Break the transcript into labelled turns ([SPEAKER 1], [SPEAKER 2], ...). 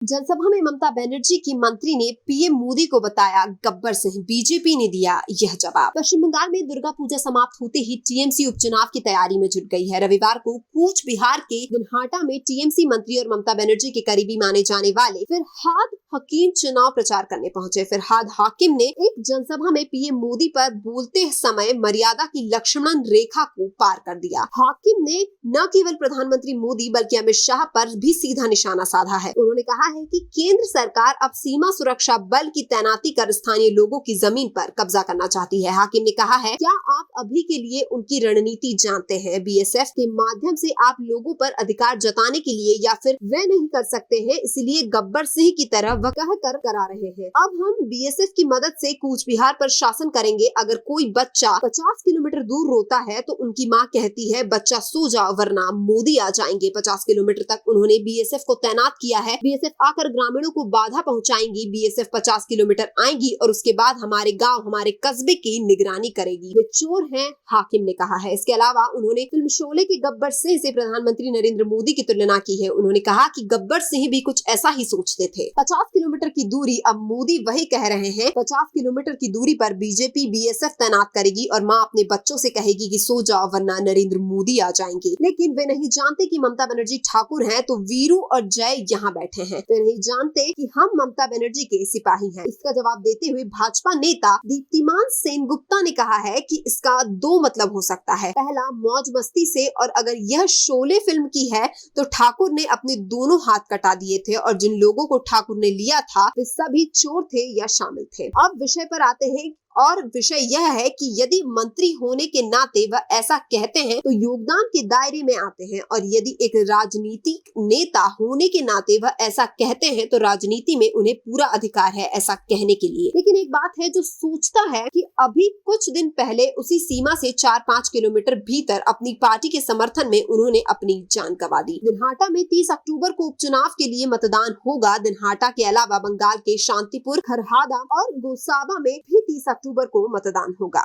[SPEAKER 1] जनसभा में ममता बनर्जी की मंत्री ने पीएम मोदी को बताया गब्बर सिंह। बीजेपी ने दिया यह जवाब। पश्चिम बंगाल में दुर्गा पूजा समाप्त होते ही टीएमसी उपचुनाव की तैयारी में जुट गई है। रविवार को कूच बिहार के दिनहाटा में टीएमसी मंत्री और ममता बनर्जी के करीबी माने जाने वाले फिरहाद हकीम चुनाव प्रचार करने पहुंचे। फिरहाद हाकिम ने एक जनसभा में पीएम मोदी पर बोलते समय मर्यादा की लक्ष्मण रेखा को पार कर दिया। हाकिम ने न केवल प्रधानमंत्री मोदी बल्कि अमित शाह पर भी सीधा निशाना साधा है। उन्होंने कहा है कि केंद्र सरकार अब सीमा सुरक्षा बल की तैनाती कर स्थानीय लोगों की जमीन पर कब्जा करना चाहती है। हाकिम ने कहा है, क्या आप अभी के लिए उनकी रणनीति जानते हैं? बीएसएफ के माध्यम से आप लोगों पर अधिकार जताने के लिए या फिर वे नहीं कर सकते हैं, इसलिए गब्बर सिंह की तरह वह कह कर करा रहे हैं। अब हम बीएसएफ की मदद से कूच बिहार पर शासन करेंगे। अगर कोई बच्चा 50 किलोमीटर दूर रोता है तो उनकी माँ कहती है बच्चा सो जाओ वरना मोदी आ जाएंगे। 50 किलोमीटर तक उन्होंने बीएसएफ को तैनात किया है। बीएसएफ आकर ग्रामीणों को बाधा पहुंचाएंगी। बीएसएफ 50 किलोमीटर आएंगी और उसके बाद हमारे गांव, हमारे कस्बे की निगरानी करेगी। वे चोर हैं, हाकिम ने कहा है। इसके अलावा उन्होंने फिल्म शोले के गब्बर सिंह से प्रधानमंत्री नरेंद्र मोदी की तुलना की है। उन्होंने कहा कि गब्बर सिंह भी कुछ ऐसा ही सोचते थे। 50 किलोमीटर की दूरी, अब मोदी वही कह रहे हैं 50 किलोमीटर की दूरी पर बीजेपी बीएसएफ तैनात करेगी और माँ अपने बच्चों से कहेगी कि सो जाओ वरना नरेंद्र मोदी आ जाएंगे। लेकिन वे नहीं जानते कि ममता बनर्जी ठाकुर हैं तो वीरू और जय यहाँ बैठे हैं। वे नहीं जानते कि हम ममता बनर्जी के सिपाही हैं। इसका जवाब देते हुए भाजपा नेता दीप्तिमान सेनगुप्ता ने कहा है कि इसका दो मतलब हो सकता है। पहला, मौज मस्ती से, और अगर यह शोले फिल्म की है तो ठाकुर ने अपने दोनों हाथ कटा दिए थे और जिन लोगों को ठाकुर ने लिया था वे सभी चोर थे या शामिल थे। अब विषय पर आते हैं और विषय यह है कि यदि मंत्री होने के नाते वह ऐसा कहते हैं तो योगदान के दायरे में आते हैं, और यदि एक राजनीतिक नेता होने के नाते वह ऐसा कहते हैं तो राजनीति में उन्हें पूरा अधिकार है ऐसा कहने के लिए। लेकिन एक बात है जो सोचता है कि अभी कुछ दिन पहले उसी सीमा से 4-5 किलोमीटर भीतर अपनी पार्टी के समर्थन में उन्होंने अपनी जान गंवा दी। दिनहाटा में 30 अक्टूबर को उपचुनाव के लिए मतदान होगा। दिनहाटा के अलावा बंगाल के शांतिपुर, खरहादा और गोसाबा में भी 30 अक्टूबर को मतदान होगा।